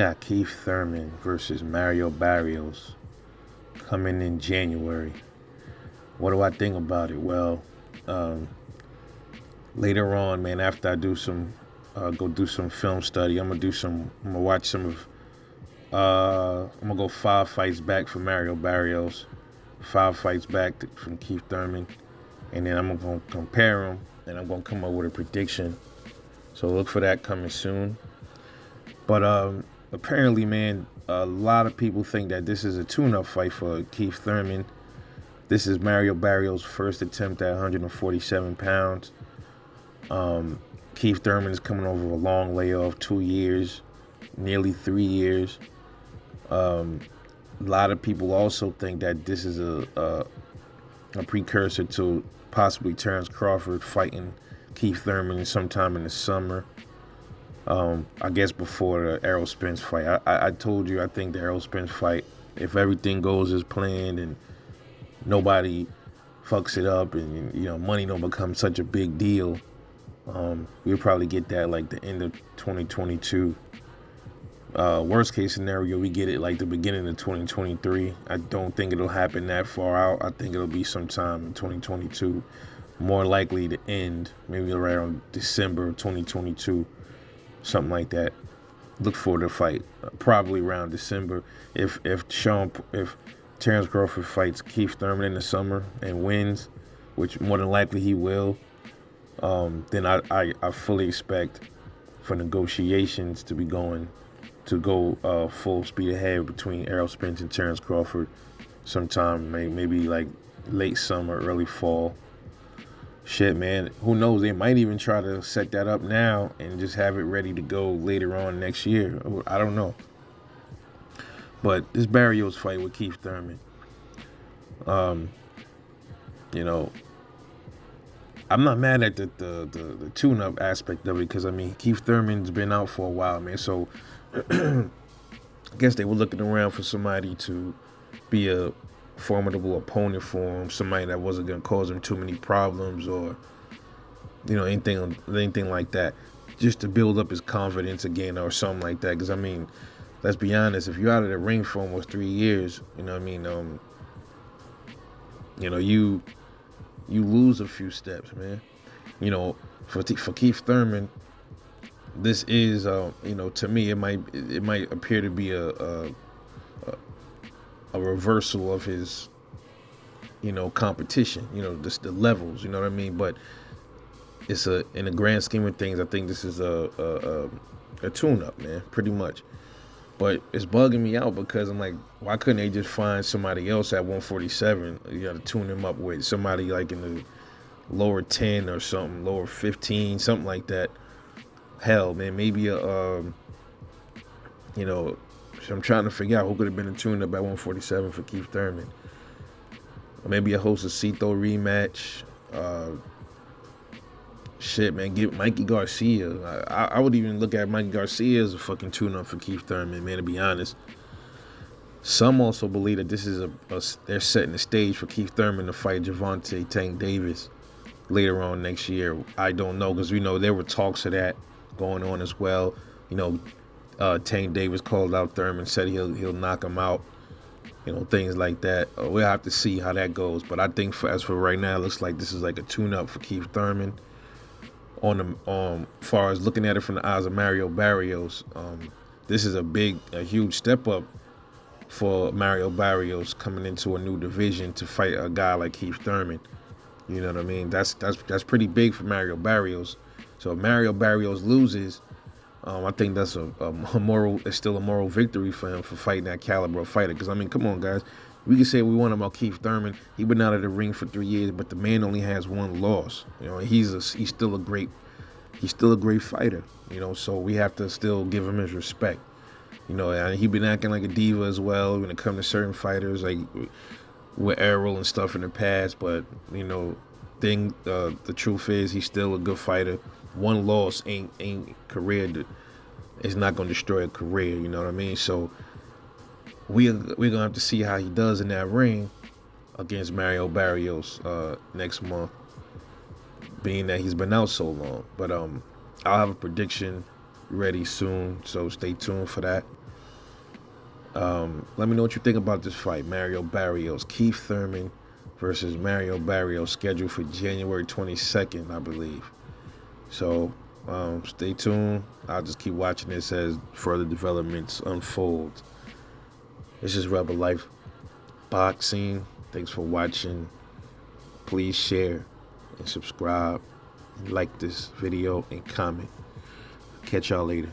got Keith Thurman versus Mario Barrios coming in January. What do I think about it? Well, um, later on, man, after I do some, go do some film study, I'm gonna watch some of, I'm gonna go 5 fights back for Mario Barrios, 5 fights back from Keith Thurman, and then I'm gonna compare them, and I'm gonna come up with a prediction. So look for that coming soon. But apparently, man, a lot of people think that this is a tune-up fight for Keith Thurman. This is Mario Barrios' first attempt at 147 pounds. Keith Thurman is coming over a long layoff, 2 years, nearly 3 years. A lot of people also think that this is a precursor to possibly Terrence Crawford fighting Keith Thurman sometime in the summer. I guess before the Errol Spence fight. I told you I think the Errol Spence fight, if everything goes as planned and nobody fucks it up and money don't become such a big deal, we'll probably get that like the end of 2022. Worst case scenario, we get it like the beginning of 2023. I don't think it'll happen that far out. I think it'll be sometime in 2022. More likely to end maybe around December of 2022, something like that. Look for the fight probably around December. If Terrence Crawford fights Keith Thurman in the summer and wins, which more than likely he will, then I fully expect for negotiations to go full speed ahead between Errol Spence and Terrence Crawford sometime maybe like late summer, early fall. Shit, man, who knows? They might even try to set that up now and just have it ready to go later on next year. I don't know. But this Barrios fight with Keith Thurman, um, you know, I'm not mad at the tune-up aspect of it because, I mean, Keith Thurman's been out for a while, man. So I guess they were looking around for somebody to be a formidable opponent for him, somebody that wasn't going to cause him too many problems or anything like that, just to build up his confidence again or something like that. Because I mean, let's be honest, if you're out of the ring for almost 3 years, you lose a few steps, man. For Keith Thurman, this is to me it might appear to be a reversal of his, competition, just the levels, you know what I mean? But it's in the grand scheme of things, I think this is a tune-up, man, pretty much. But it's bugging me out because I'm like, why couldn't they just find somebody else at 147? You got to tune him up with somebody like in the lower 10 or something, lower 15, something like that. Hell, man, maybe I'm trying to figure out who could have been a tune-up at 147 for Keith Thurman. Or maybe a Josecito rematch. Shit, man, get Mikey Garcia. I would even look at Mikey Garcia as a fucking tune-up for Keith Thurman, man, to be honest. Some also believe that this is they're setting the stage for Keith Thurman to fight Gervonta Tank Davis later on next year. I don't know, because we know there were talks of that going on as well. Tank Davis called out Thurman, said he'll knock him out. Things like that. We'll have to see how that goes. But I think as for right now, it looks like this is like a tune-up for Keith Thurman. On the far as looking at it from the eyes of Mario Barrios, this is a huge step up for Mario Barrios coming into a new division to fight a guy like Keith Thurman. You know what I mean? That's pretty big for Mario Barrios. So if Mario Barrios loses, I think that's it's still a moral victory for him for fighting that caliber of fighter. Because I mean, come on, guys, we can say we want about Keith Thurman. He's been out of the ring for 3 years, but the man only has one loss. He's still a great fighter. So we have to still give him his respect. And he been acting like a diva as well when it comes to certain fighters, like with Errol and stuff in the past. But the truth is, he's still a good fighter. One loss ain't career. It's not gonna destroy a career. You know what I mean? So we're gonna have to see how he does in that ring against Mario Barrios next month, being that he's been out so long. But I'll have a prediction ready soon, so stay tuned for that. Let me know what you think about this fight. Mario Barrios, Keith Thurman versus Mario Barrios, scheduled for January 22nd, I believe. So stay tuned. I'll just keep watching this as further developments unfold. This is Rebel Life Boxing. Thanks for watching. Please share and subscribe. Like this video and comment. Catch y'all later.